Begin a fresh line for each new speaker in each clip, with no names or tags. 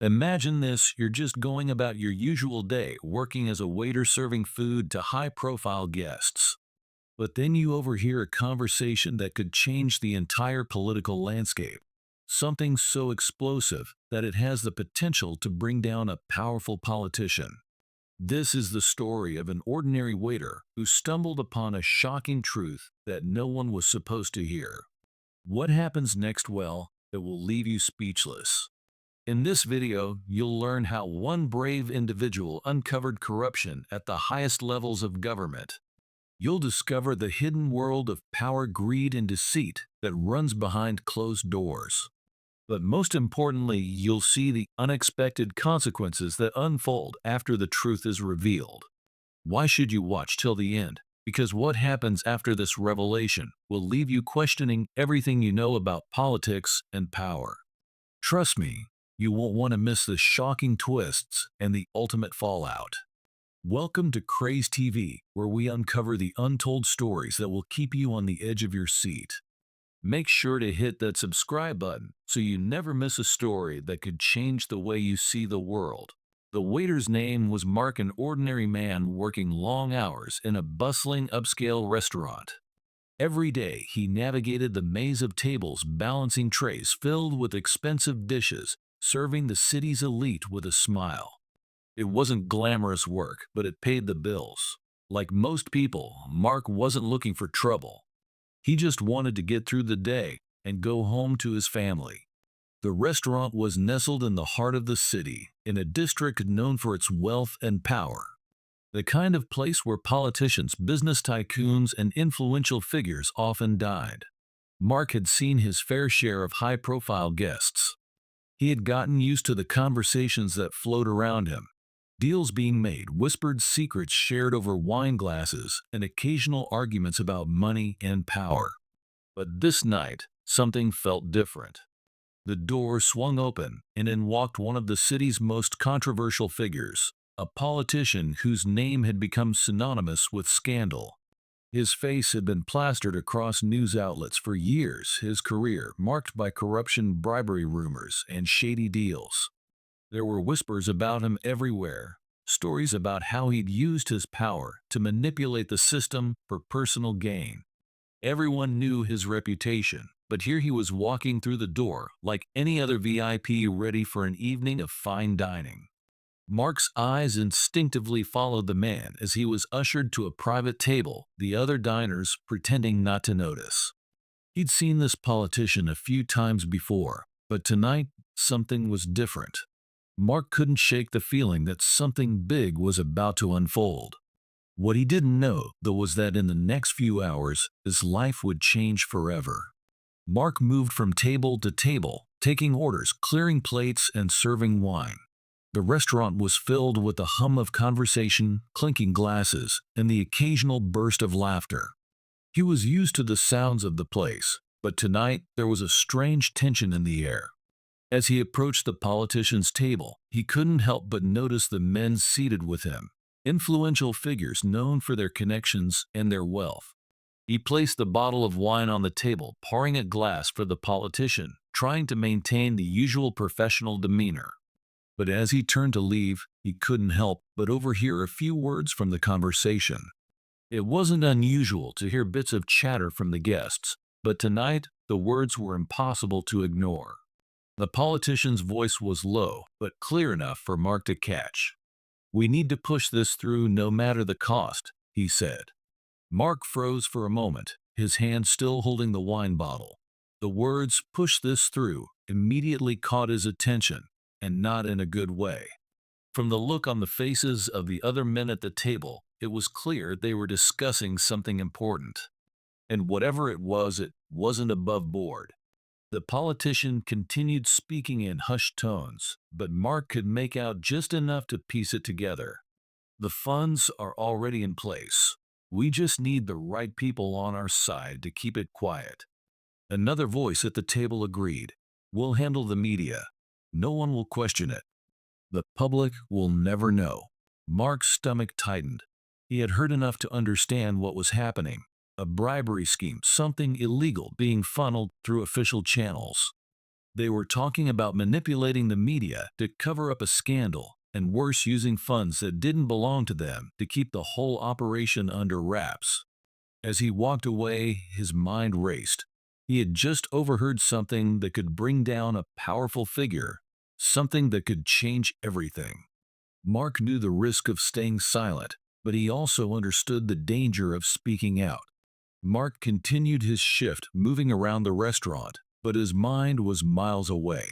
Imagine this, you're just going about your usual day, working as a waiter serving food to high-profile guests. But then you overhear a conversation that could change the entire political landscape. Something so explosive that it has the potential to bring down a powerful politician. This is the story of an ordinary waiter who stumbled upon a shocking truth that no one was supposed to hear. What happens next? Well, it will leave you speechless. In this video, you'll learn how one brave individual uncovered corruption at the highest levels of government. You'll discover the hidden world of power, greed, and deceit that runs behind closed doors. But most importantly, you'll see the unexpected consequences that unfold after the truth is revealed. Why should you watch till the end? Because what happens after this revelation will leave you questioning everything you know about politics and power. Trust me, you won't want to miss the shocking twists and the ultimate fallout. Welcome to Craze TV, where we uncover the untold stories that will keep you on the edge of your seat. Make sure to hit that subscribe button so you never miss a story that could change the way you see the world. The waiter's name was Mark, an ordinary man working long hours in a bustling upscale restaurant. Every day he navigated the maze of tables, balancing trays filled with expensive dishes, serving the city's elite with a smile. It wasn't glamorous work, but it paid the bills. Like most people, Mark wasn't looking for trouble. He just wanted to get through the day and go home to his family. The restaurant was nestled in the heart of the city, in a district known for its wealth and power. The kind of place where politicians, business tycoons, and influential figures often dined. Mark had seen his fair share of high-profile guests. He had gotten used to the conversations that flowed around him. Deals being made, whispered secrets shared over wine glasses, and occasional arguments about money and power. But this night, something felt different. The door swung open, and in walked one of the city's most controversial figures, a politician whose name had become synonymous with scandal. His face had been plastered across news outlets for years, his career marked by corruption, bribery rumors, and shady deals. There were whispers about him everywhere, stories about how he'd used his power to manipulate the system for personal gain. Everyone knew his reputation, but here he was walking through the door like any other VIP ready for an evening of fine dining. Mark's eyes instinctively followed the man as he was ushered to a private table, the other diners pretending not to notice. He'd seen this politician a few times before, but tonight something was different. Mark couldn't shake the feeling that something big was about to unfold. What he didn't know, though, was that in the next few hours, his life would change forever. Mark moved from table to table, taking orders, clearing plates, and serving wine. The restaurant was filled with the hum of conversation, clinking glasses, and the occasional burst of laughter. He was used to the sounds of the place, but tonight there was a strange tension in the air. As he approached the politician's table, he couldn't help but notice the men seated with him, influential figures known for their connections and their wealth. He placed the bottle of wine on the table, pouring a glass for the politician, trying to maintain the usual professional demeanor. But as he turned to leave, he couldn't help but overhear a few words from the conversation. It wasn't unusual to hear bits of chatter from the guests, but tonight the words were impossible to ignore. The politician's voice was low, but clear enough for Mark to catch. "We need to push this through no matter the cost," he said. Mark froze for a moment, his hand still holding the wine bottle. The words "push this through" immediately caught his attention, and not in a good way. From the look on the faces of the other men at the table, it was clear they were discussing something important. And whatever it wasn't above board. The politician continued speaking in hushed tones, but Mark could make out just enough to piece it together. "The funds are already in place. We just need the right people on our side to keep it quiet." Another voice at the table agreed. "We'll handle the media. No one will question it. The public will never know." Mark's stomach tightened. He had heard enough to understand what was happening. A bribery scheme, something illegal being funneled through official channels. They were talking about manipulating the media to cover up a scandal, and worse, using funds that didn't belong to them to keep the whole operation under wraps. As he walked away, his mind raced. He had just overheard something that could bring down a powerful figure, something that could change everything. Mark knew the risk of staying silent, but he also understood the danger of speaking out. Mark continued his shift, moving around the restaurant, but his mind was miles away.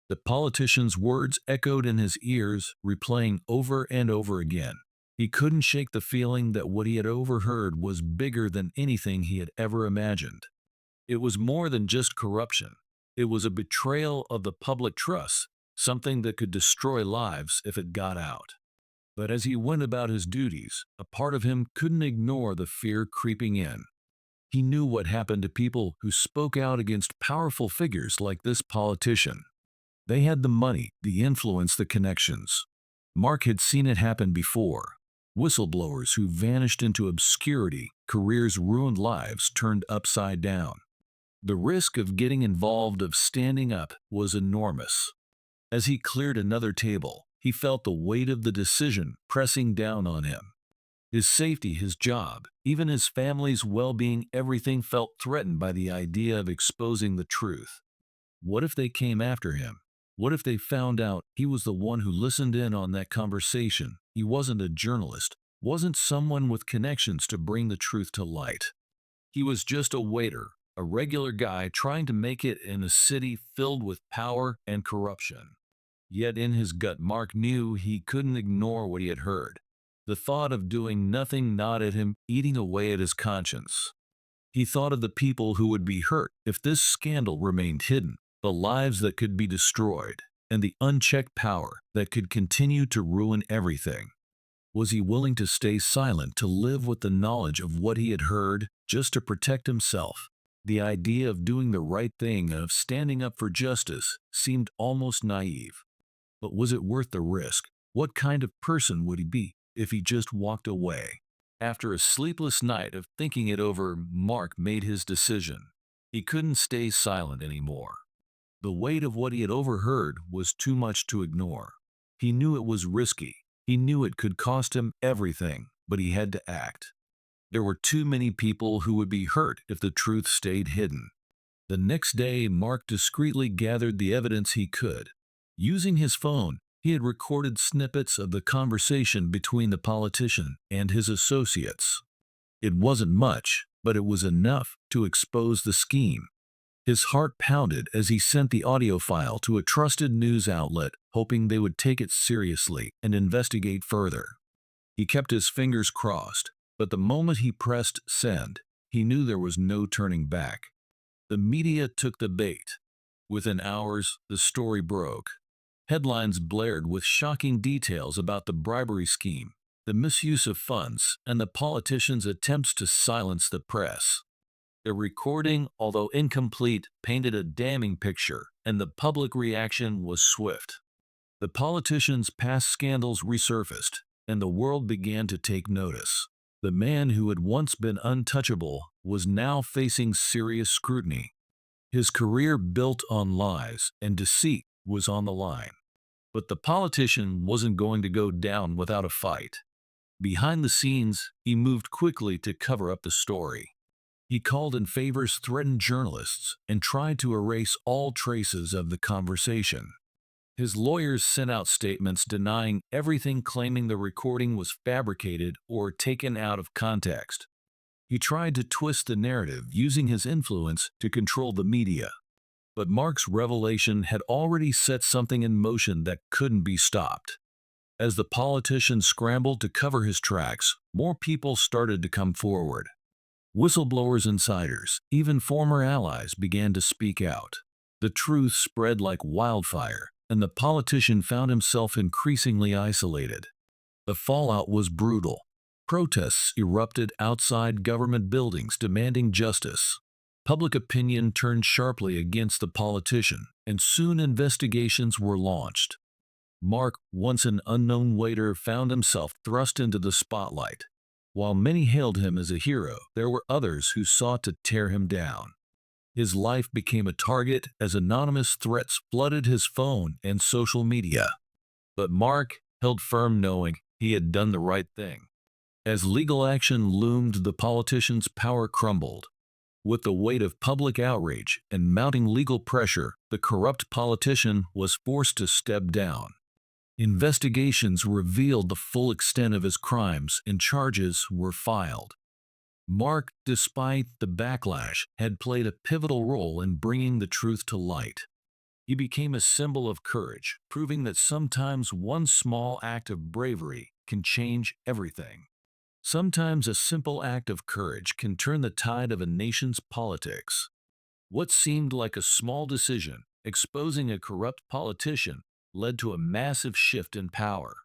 The politician's words echoed in his ears, replaying over and over again. He couldn't shake the feeling that what he had overheard was bigger than anything he had ever imagined. It was more than just corruption. It was a betrayal of the public trust, something that could destroy lives if it got out. But as he went about his duties, a part of him couldn't ignore the fear creeping in. He knew what happened to people who spoke out against powerful figures like this politician. They had the money, the influence, the connections. Mark had seen it happen before. Whistleblowers who vanished into obscurity, careers ruined, lives turned upside down. The risk of getting involved, of standing up, was enormous. As he cleared another table, he felt the weight of the decision pressing down on him. His safety, his job, even his family's well-being, everything felt threatened by the idea of exposing the truth. What if they came after him? What if they found out he was the one who listened in on that conversation? He wasn't a journalist, wasn't someone with connections to bring the truth to light. He was just a waiter, a regular guy trying to make it in a city filled with power and corruption. Yet in his gut, Mark knew he couldn't ignore what he had heard. The thought of doing nothing gnawed at him, eating away at his conscience. He thought of the people who would be hurt if this scandal remained hidden, the lives that could be destroyed, and the unchecked power that could continue to ruin everything. Was he willing to stay silent, to live with the knowledge of what he had heard, just to protect himself? The idea of doing the right thing, of standing up for justice, seemed almost naive. But was it worth the risk? What kind of person would he be if he just walked away? After a sleepless night of thinking it over, Mark made his decision. He couldn't stay silent anymore. The weight of what he had overheard was too much to ignore. He knew it was risky. He knew it could cost him everything, but he had to act. There were too many people who would be hurt if the truth stayed hidden. The next day, Mark discreetly gathered the evidence he could. Using his phone, he had recorded snippets of the conversation between the politician and his associates. It wasn't much, but it was enough to expose the scheme. His heart pounded as he sent the audio file to a trusted news outlet, hoping they would take it seriously and investigate further. He kept his fingers crossed, but the moment he pressed send, he knew there was no turning back. The media took the bait. Within hours, the story broke. Headlines blared with shocking details about the bribery scheme, the misuse of funds, and the politicians' attempts to silence the press. The recording, although incomplete, painted a damning picture, and the public reaction was swift. The politicians' past scandals resurfaced, and the world began to take notice. The man who had once been untouchable was now facing serious scrutiny. His career built on lies and deceit was on the line. But the politician wasn't going to go down without a fight. Behind the scenes, he moved quickly to cover up the story. He called in favors, threatened journalists, and tried to erase all traces of the conversation. His lawyers sent out statements denying everything, claiming the recording was fabricated or taken out of context. He tried to twist the narrative, using his influence to control the media. But Mark's revelation had already set something in motion that couldn't be stopped. As the politician scrambled to cover his tracks, more people started to come forward. Whistleblowers, insiders, even former allies began to speak out. The truth spread like wildfire, and the politician found himself increasingly isolated. The fallout was brutal. Protests erupted outside government buildings demanding justice. Public opinion turned sharply against the politician, and soon investigations were launched. Mark, once an unknown waiter, found himself thrust into the spotlight. While many hailed him as a hero, there were others who sought to tear him down. His life became a target as anonymous threats flooded his phone and social media. But Mark held firm, knowing he had done the right thing. As legal action loomed, the politician's power crumbled. With the weight of public outrage and mounting legal pressure, the corrupt politician was forced to step down. Investigations revealed the full extent of his crimes and charges were filed. Mark, despite the backlash, had played a pivotal role in bringing the truth to light. He became a symbol of courage, proving that sometimes one small act of bravery can change everything. Sometimes a simple act of courage can turn the tide of a nation's politics. What seemed like a small decision, exposing a corrupt politician, led to a massive shift in power.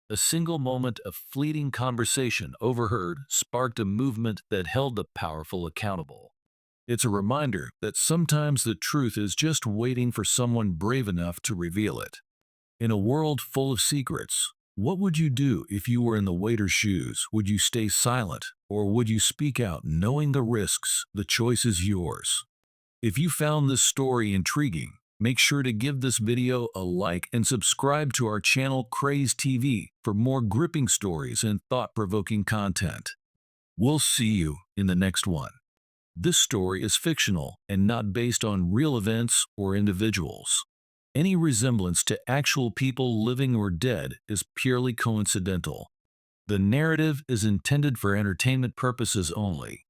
A single moment of fleeting conversation overheard sparked a movement that held the powerful accountable. It's a reminder that sometimes the truth is just waiting for someone brave enough to reveal it. In a world full of secrets, what would you do if you were in the waiter's shoes? Would you stay silent, or would you speak out knowing the risks? The choice is yours. If you found this story intriguing, make sure to give this video a like and subscribe to our channel Craze TV for more gripping stories and thought-provoking content. We'll see you in the next one. This story is fictional and not based on real events or individuals. Any resemblance to actual people living or dead is purely coincidental. The narrative is intended for entertainment purposes only.